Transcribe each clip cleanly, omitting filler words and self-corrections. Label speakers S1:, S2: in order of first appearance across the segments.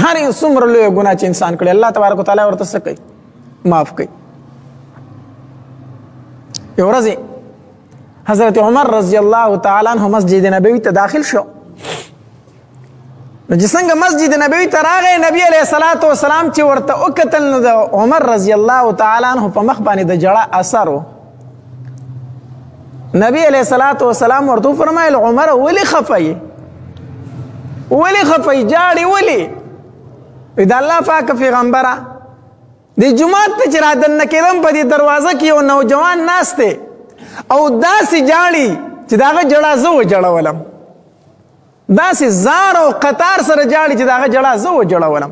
S1: هر څومره لویه ګناه چې انسان کړي الله تبارک وتعالی ورته څه کوي؟ معاف کوي. یو ورځ حضرت عمر رضی الله تعالی عنہ مسجد نبوي ته داخل شو. نو چې څنګه مسجد نبوي ته راغی نبی علیه الصلاة والسلام چې ورته وکتل نو د عمر رضی الله تعالی عنہ په مخ باندې د جړه اثر و. نبی علیه الصلاة والسلام ورته فرمایل عمر ولې خفه یې؟ ولې خفه یې؟ جاړې ولې؟ د الله پاک پیغمبره د جومات ته چې رادننه کېدم په دې دروازه کې یو نوجوان ناست دی او داسې جاړي چې د هغه جړه زه وجړولم، داسې زار او قطار سره جاړي چې د هغه جړه زه وجړولم.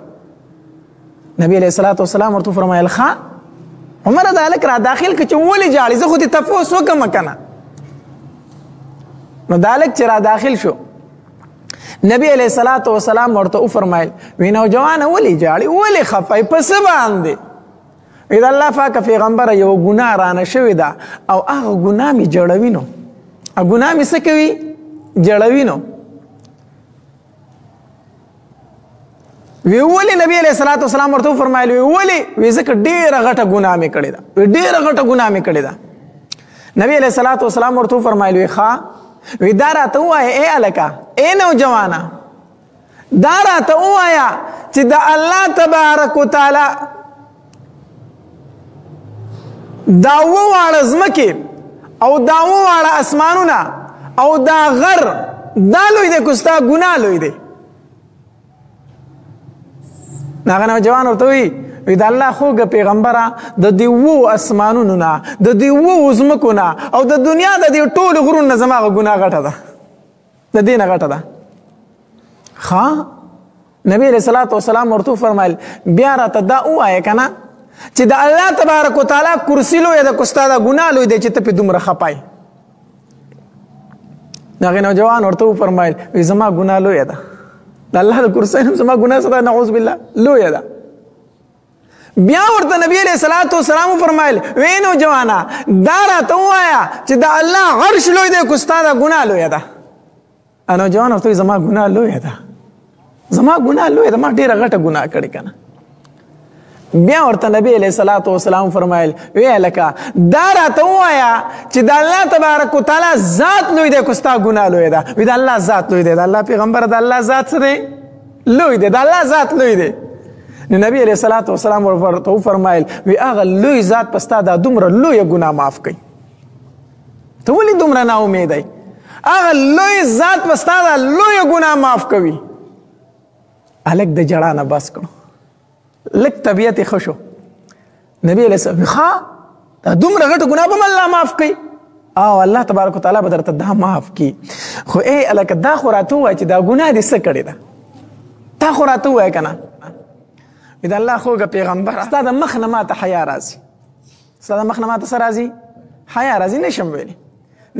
S1: نبی علیه الصلاة والسلام ورته وفرمایل ښه عمره دا هلک را داخل کړه چې ولې جاړي، زه خو دې تپوس وکړم که نه. نو دا هلک چې را داخل شو نبی علیه الصلاة والسلام ورته وفرمایل وی نوجوانه ولې جاړي، ولې خفه یې، په څه باندې؟ وی د الله پاکه پیغمبره یو ګناه رانه شوې ده او هغه ګناه مې جړوي نو، هغه ګناه مې څه کوي؟ جړوي نو. وی ولې نبی علیه الصلاة والسلام ورته وفرمایل وی ولې؟ وی ځکه ډېره غټه ګناه مې کړې ده، وی ډېره غټه ګناه مې کړې ده. نبی علیه الصلاة والسلام ورته وفرمایل وی ښه وی دا راته ووایه ای هلکه ای نوجوانه دا راته ووایه چې د الله تبارک وتعالی دا وواړه ځمکې او دا وواړه اسمانونه او دا غر دا لوی دی که ستا ګناه لوی دی؟ هغه نوجوان ورته وی د الله خوږه پیغمبره د دې اوو اسمانونو نه د دې اوو ځمکو نه او د دنیا د دې ټولو غرونو نه زما هغه ګناه غټه ده، د دې نه غټه ده. ښه نبی علیه الصلاة والسلام ورته وفرمیل بیا راته دا ووایه که نه چې د الله تبارک وتعالی کرسي لویه ده که ستا دا ګناه لوی دی چې ته پې دومره خپه یې؟ هغې نوجوان ورته وفرمیل وی زما ګناه لویه ده، د الله د کرسۍ نه زما ګناه څه ده؟ نعوذ بالله لویه ده. بیا ورته نبی علیه الصلاة والسلام وفرمایل وی نوجوانه دا راته ووایه چې د الله عرش لوی دی که ستا دا ګناه لویه ده؟ نوجوان ورته وی زما ګناه لویه ده، زما ګناه لویه ده، ما ډېره غټه ګناه کړې که نه. بیا ورته نبی علیه الصلاة والسلام فرمایل وی هلکه دا راته ووایه چې د الله تبارک وتعالی ذات لوی دی که ستا ګناه لویه ده؟ وی د الله ذات لوی دی. د الله پیغمبره د الله ذات څه دی؟ لوی دی، د الله ذات لوی دی. نو نبی علیه الصلاة والسلام ورته وفرمایل وی هغه لوی ذات په ستا دا دومره لویه ګناه معاف کوي، ته ولې دومره ناامیده یې؟ هغه لوی ذات په ستا دا لویه ګناه معاف کوي. هلک د جړا نه بس کړو، لږ طبیعت یې ښه شو. نبی علیه السلام ښه دا دومره غټه ګناه به م الله معاف کوي؟ او الله تبارک وتعالی به درته دا معاف کړي. خو ای هلکه دا خو راته ووایه چې دا ګناه دې څه کړې ده؟ تا خو راته ووایه که نه؟ د الله خوږه پیغمبره ستا د مخ نه ماته حیا راځي، ستا د مخ نه ماته څه راځي؟ حیا راځي، نشم ویلی.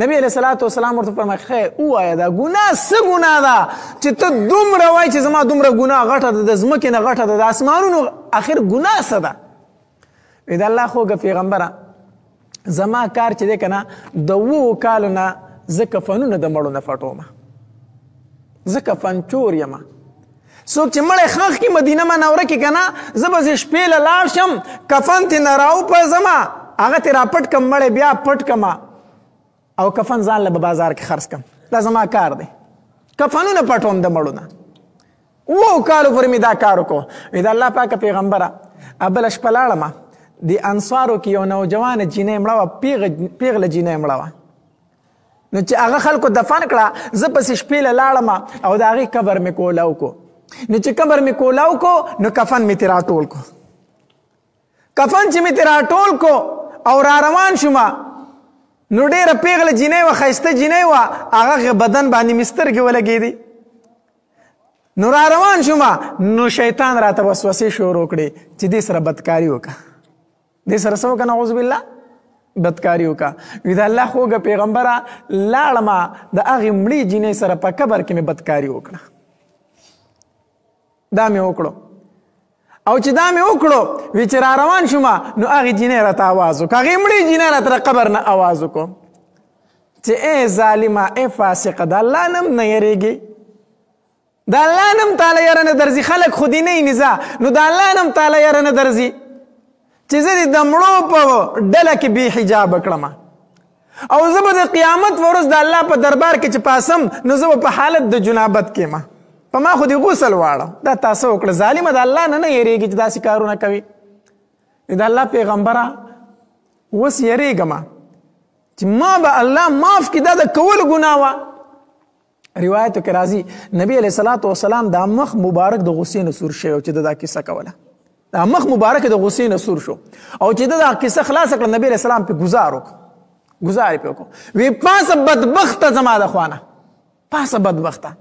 S1: نبی علیه الصلاة والسلام ورته وفرمایل خیر ووایه دا ګناه څه ګناه ده چې ته دومره وایې چې زما دومره ګناه غټه ده، د ځمکې نه غټه ده، د اسمانونو اخر ګناه څه ده؟ وی د الله خوږه پیغمبره زما کار چې دی که نه د 7 کالو نه زه کفنونه د مړو نه پټوم، زه کفنچور یم. څوک چې مړی ښخ کړي مدینه منوره کې که نه زه به زه شپې له لاړ شم کفن ترې نه راوپرځمه هغه ترې راپټ کړم مړی بیا پټ کړمه او کفن ځان له به بازار کې خرڅ کړم. دا زما کار دی، کفنونه پټوم د مړو نه. 7 کالو پورې مې دا کار وکړو. وی د الله پاکه پیغمبره بله شپه لاړمه د انصارو کې یو نوجوانه جینۍ مړه وه، پیغله جینۍ مړه وه. نو چې هغه خلکو دفن کړه زه پسې شپې له لاړمه او د هغې قبر مې کولاو کو. نو چې قبر مې کولاو کو نو کفن مې ترې راټول کو. کفن چې مې ترې راټول کو او را روان شومه نو ډېره پیغله جینۍ وه، ښایسته جینۍ وه، هغه بدن باندې مې سترګې ولګېدې. نو را روان شومه نو شیطان راته وسوسې شروع کړې چې دې سره بدکاري وکړه، دې سره څه وکړه؟ نعوذ بالله بدکاري وکړه. وی د الله خوږه پیغمبره لاړمه د هغې مړې جینۍ سره په قبر کې مې بدکاري وکړه. دا مې وکړو او چې دا مې وکړو وی چې را روان شومه نو هغې جینۍ راته اواز وکړو، هغې مړې جینۍ راته د قبر نه اواز وکړو چې ای ظالمه ای فاسقه د الله نه هم نه یېرېږې، د الله نم تعالی یاره نه درځي خلک خو دې نه نزا نو د الله نم تعالی یاره نه درځي چې زه دې د مړو په ډله کې بې حجابه کړم او زه به د قیامت ورځ د الله په دربار کې چې پاسم نو زه به په حالت د جنابت کې ما په ما خو دې غسل واړم دا تاسو وکړه ظالمه د الله نه یېرېږي چې داسې کارونه کوي د الله پیغمبره اوس یېرېږم چې ما به الله معاف کړي دا د کولو ګناه وه روایتو کې راځي نبی علیه الصلاة والسلام دا مخ مبارک د غصې نه سور شوی او چې دا کیسه کوله دا مخ مبارک د غصې نه سور شو او چې دا کیسه خلاصه کړه نبی علیه السلام پې ګزار یې پې وکړو وی پاسه بدبخته زما د خوا نه پاسه بدبخته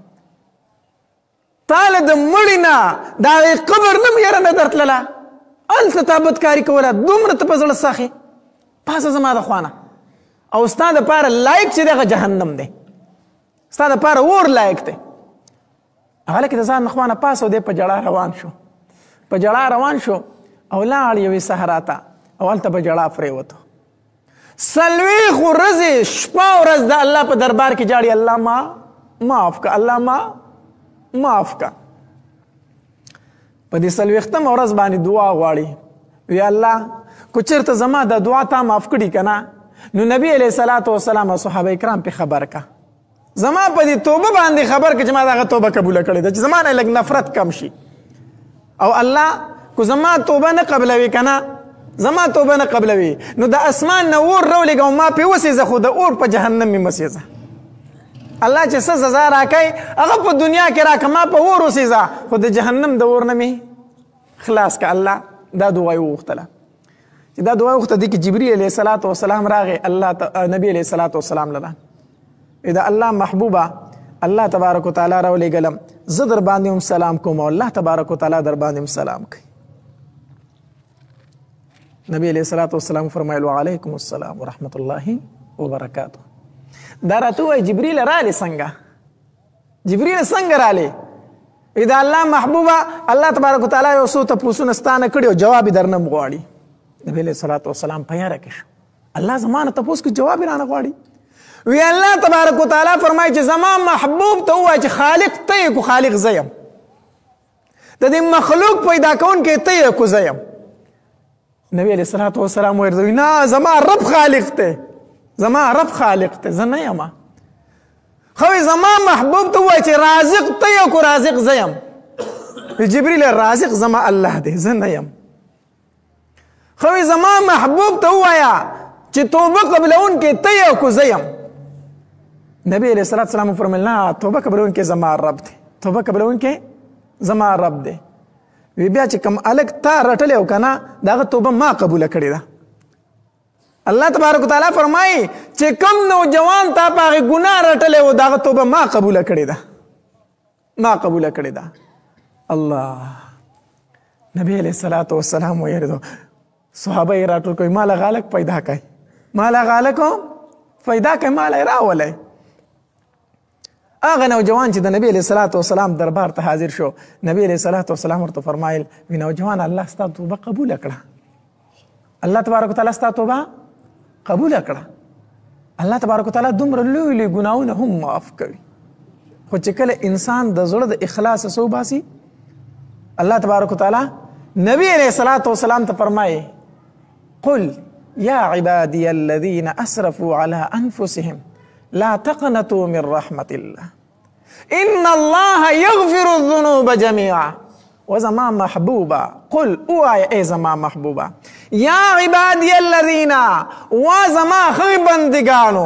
S1: تاله د مړي نه د هغې قبر نه م یره نه درتلله هلته تا بدکاري کوله دومره ته په زړه ساخې پاسه زما د خوا نه او ستا دپاره لایق چې دغه جهنم دی ستا دپاره اور لایق دی هغه لکه د ځان نه خوا نه پاس او دی په جړا روان شو او لاړ یوې صحرا ته او هلته په جړا پرېوتو 40 ورځې شپه ورځ د الله په دربار کې جاړي الله ما معاف که الله ما معاف که په دې 40 ورځ باندې دعا غواړي وی الله کو چېرته زما د دعا تا معاف کړي که نه نو نبی علیه الصلاة والسلام او صحابه کرام پې خبر که زما په دې توبه باندې خبر که چې ما دغه توبه قبوله کړې ده چې زما نه لږ نفرت کم شي او الله کو زما توبه نه قبلوي که نه زما توبه نه قبلوي نو د اسمان نه اور راولېږه او ما پې وسېځه خو د اور په جهنم مې مسېځه الله چې څه سزا راکوي هغه په دنیا کې راکړه ما په اور وسېځه خو د جهنم د اور نه مې خلاص که الله دا دعا یې وغوښتله چې دا دعا وغوښته دې کې جبري علیه الصلاة والسلام راغی نبي علیه الصلاة والسلام لره دا الله محبوبه الله تبارک وتعالی راولېږلم زه در باندې هم سلام کوم او الله تبارک وتعالی در باندې هم سلام کوي نبی علیه الصلاة والسلام فرمایل وعلیکم السلام ورحمة الله وبرکاته دا راته ووایي جبریل رالی څنګه جبریل څنګه رالی دا الله محبوبه الله تبارک وتعالی یو څو تپوسونه ستا نه کړي او جواب یې درنه غواړي نبی علیه الصلاة والسلام په یاره کې شو الله زما نه تپوس کې جواب یې رانه غواړي وی الله تبارک وتعالی فرمایي چې زما محبوب ته ووایه چې خالق ته یې کو خالق زه یم د دې مخلوق پیدا کوونکی ته یې کو زه یم نبی علیه الصلاة والسلام ورته وی نه زما رب خالق ته زما رب خالق ته زه نه یم خو زما محبوب ته ووایه چې رازق ته یې کو رازق زه یم جبریل رازق زما الله دی زه نه یم خو زما محبوب ته ووایه چې توبه قبلونکی ته یې کو زه یم نبی علیہ الصلاة والسلام فرمیل نه توبه قبلونکی زما رب دی توبه قبلونکی زما رب دی وی بیا چې کوم الګ تا رټلی او که نه د هغه توبه ما قبوله کړې ده الله تبارک وتعالی فرمایي چې کوم نوجوان تا په هغې ګناه رټلی و د هغه توبه ما قبوله کړې ده ما قبوله کړې ده الله نبی علیہ الصلاة والسلام ویېرېدو صحابه یې راټول کوي ما له غالک پیدا کوي ما له غالکو پیدا کوي ما له یې راولی هغه نوجوان چې د نبی علیه الصلاة والسلام دربار ته حاضر شو نبی علیه الصلاة والسلام ورته فرمایل وی نوجوان الله ستا توبه قبوله کړه الله تبارک وتعالی ستا توبه قبوله کړه الله تبارک وتعالی دومره لوی لوی ګناهونه هم معاف کوي خو چې کله انسان د زړه د اخلاص څه وباسي الله تبارک وتعالی نبی علیه الصلاة والسلام ته فرمایي قل یا عبادی الذین اسرفوا علی انفسهم لا تقنطوا من رحمة الله إن الله يغفر الذنوب جميعا وزما محبوبا قل اوائے اے زما محبوبا یا عبادی الذین وزما خی بندگانو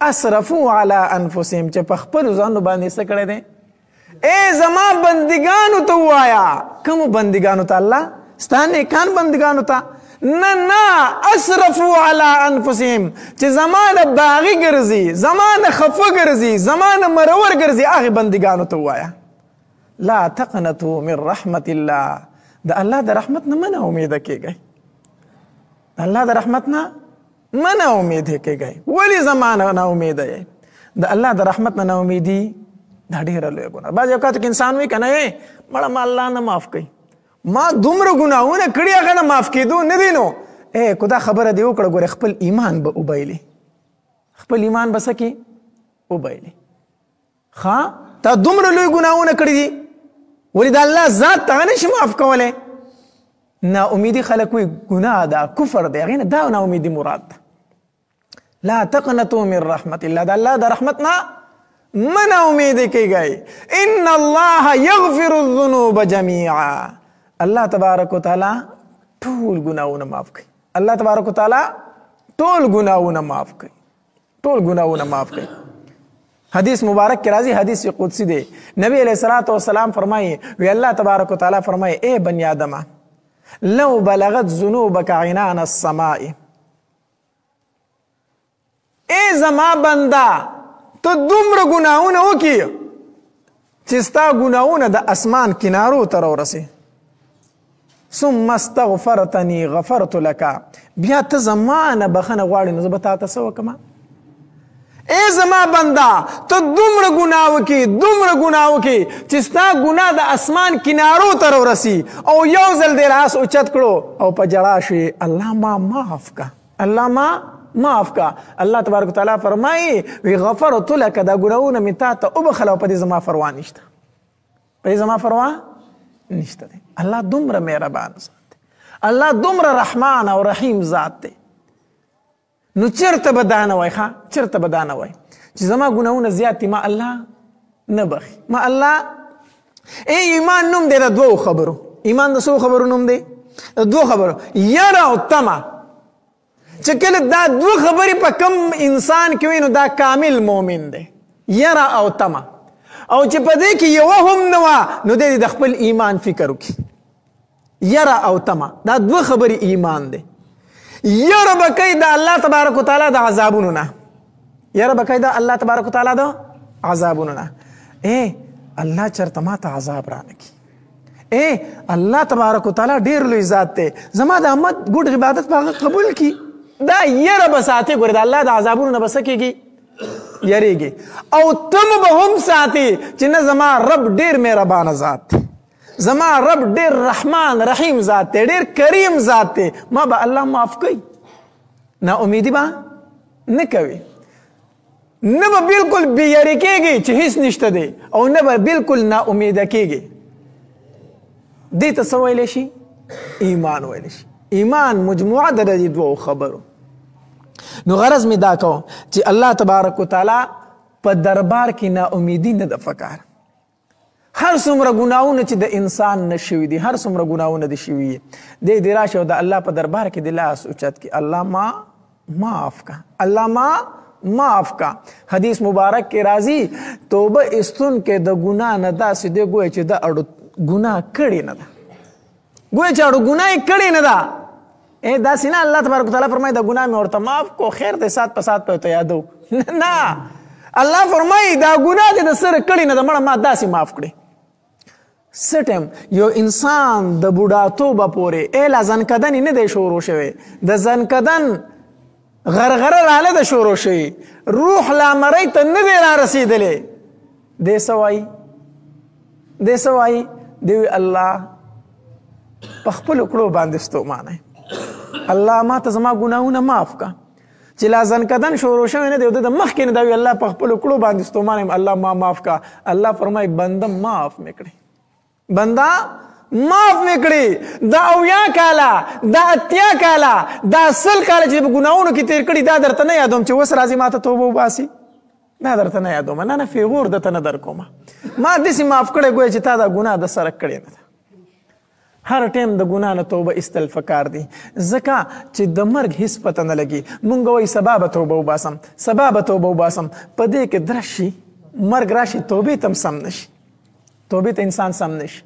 S1: اسرفوا على انفسهم چې په خپل ځانو باندې څه کړی دی اے زما بندگانو ته وایا کوم بندگانو ته الله ستا نیکان بندگانو ته نه اسرفوا على انفسهم چې زمانه باغی ګرځي زمانه خفه ګرځي زمانه مرور ګرځي هغه بندگانو ته وایا لا تقنطوا من رحمت الله د الله د رحمت نه منه امید کېږئ الله د رحمت نه منه امید کېږئ ولی زمانه نه امید یې د الله د رحمت نه امیدي دا ډیره لویه ګناه بعضې اوقاتو کې انسان وایي که نه مړه ما الله نه معاف کوي ما دومره ګناهونه کړي هغه نه معاف کېدو نه دی نو کو دا خبره دې وکړه ګوره خپل ایمان به وبایلې خپل ایمان به څه کې وبایلې ښه تا دومره لوی ګناهونه کړي دي ولی د الله ذات ته نشي معاف کولی. نا امیدي خلک وایي ګناه ده، کفر دی، هغې نه دا نا امیدي مراد ده. لا تقنطوا من رحمت الله، د الله د رحمت نه مه نا امیدې کیږئ. ان الله یغفر الذنوب جمیعا، الله تبارک وتعالی ټول ګناهونه معاف کوي. الله تبارک وتعالی ټول ګناهونه معاف کوي، ټول ګناهونه معاف کوي. حدیث مبارک کې راځي، حدیث قدسی دی. نبی علیہ الصلوۃ والسلام فرمایي وی الله تبارک وتعالی فرمایي اے بنی آدمه لو بلغت ذنوبك عنان السماء، اے زما بندا ته دومره ګناهونه وکړي چې ستا ګناهونه د اسمان کنارو ته راورسي، ثم استغفرتني غفرت لك، بیا ته زما نه بخښنه غواړې نو زه به تا ته څه وکړم؟ اے زما بندا ته دومره ګناه وکړي، دومره ګناه وکړي چې ستا ګناه د اسمان کنارو ته راورسي او یو ځل دې لاس اوچت کړو او په ژړا شوې الله ما معاف کا، الله ما معاف کا. الله تبارک وتعالی فرمایي وی غفرت لك، دا ګناهونه مې تا ته وبخل او په دې زما پروا نشته، په دې زما پروا نشته دی. الله دومره مهربان ذات دی، الله دومره رحمان او رحیم ذات دی. نو چرته به دا نه وایي، ښه چرته به دا نه وایي چې زما ګناهونه زیات دي ما الله نه بخي، ما الله. ایمان نوم دی د دوو خبرو، ایمان د څو خبرو نوم دی؟ د دوو خبرو، یره او تمه. چې کله دا دوه خبرې په کم انسان کې وي نو دا کامل مؤمن دی، یره او تمه. او چې په دې کې یوه هم نه وه نو دی د خپل ایمان فکر وکړي. یره او تمه دا دوه خبرې ایمان دی. یره به کوي د الله تبارک وتعالی د عذابونو نه، یره به کوي د الله تبارک وتعالی د عذابونو نه. الله چرته ما ته عذاب رانه کړي، الله تبارک وتعالی ډېر لوی ذات دی، زما د احمد ګوډ عبادت په هغه قبول کړي. دا یره به ساتي، ګورې د الله د عذابونو نه به څه کېږي؟ یریږي. او تم به هم ساتي چې نه زما رب ډېر مهربانه ذات دی، زما رب ډېر رحمان رحیم ذات دی، ډېر کریم ذات دی، ما به الله معاف کوي. نا امیدي به نه کوي، نه به بالکل بې یرې کېږي چې هیڅ نشته دی، او نه به بالکل نا امیده کېږي. دې ته څه ویلی شي؟ ایمان ویلی شي. ایمان مجموعه د دې دوو خبرو. نو غرض مې دا کوم چې الله تبارک وتعالی په دربار کې نا امیدي نه ده پکار. هر څومره ګناهونه چې د انسان نه شوي دي، هر څومره ګناهونه دي شوي دی دې راشي او د الله په دربار کې د لاس اوچت کړي، الله ما معاف کا، الله ما معاف کا. حدیث مبارک کې راځي توبه ایستون کې د ګناه نه داسې دی ګویا چې د اړو ګناه کړې نه ده، ګویا چې اړو ګناه یې کړې نه ده. داسې نه الله تبارک وتعالی فرمایي دا ګناه مې ورته معاف کو، خیر دی سات په سات په ورته یادو. نه، الله فرمایي دا ګناه دې د سره کړې نه ده، مړه ما داسې معاف کړې. څه ټایم یو انسان د بوډاتوبه پورې لا ځنکدن نه دی شروع شوی، د ځنکدن غرغره راله ده شروع شوی، روح لا مرۍ ته نه دی را رسېدلی. دی څه وایي؟ دی څه وایي؟ دی وایي الله په خپلو کړو باندې ستومانه، الله ما ته زما ګناهونه معاف کا. چې لا ځنکدن شروع شوی نه دی او د مخکې نه دا وي الله په خپلو کړو باندې ستومانه یم، الله ما معاف کا. الله فرمایي بنده معاف مې کړې، بنده معاف مې کړې. دا 80 کاله، دا 80 کاله، دا 100 کاله چې په ګناهونو کې تېر کړي دا درته نه یادوم چې اوس راځي ما ته توبه وباسي، دا درته نه یادوم. نه فیغور درته نه در کومه، ما داسې معاف کړی ګویا چې تا دا ګناه د سره کړې نه ده. هر ټیم د ګناه نه توبه ایستل پکار دي، ځکه چې د مرګ هیڅ پته نه لګي. مونږ وایي سبا به توبه وباسم، سبا به توبه وباسم، په دې کې درس شي، مرګ راشي، توبې ته هم سم نشي، توبې ته انسان سم نشي.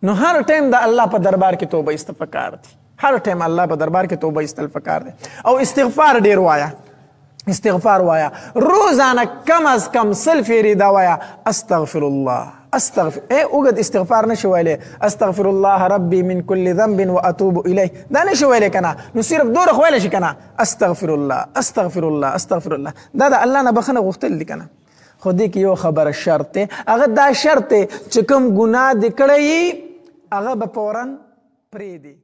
S1: نو هر ټیم د الله په دربار کې توبه ایستل پکار دي، هر ټیم الله په دربار کې توبه ایستل پکار دي. او استغفار ډیر وایا، استغفار وایا، روزانه کم از کم 100 فیری دا وایا استغفر الله، استغفر. اوږد استغفار نشي ویلی، استغفر الله ربي من كل ذنب واتوب الیه، دا نشي ویلی کنه. نو صرف دوره خو ویلی شي کنه، استغفر الله استغفر الله استغفر الله. دا د الله نه بخښنه غوښتل دي کنه. خو دې کې یو خبره شرط دی، هغه دا شرط دی چې کوم ګناه دې کړی هغه به فوراً پرېږدي.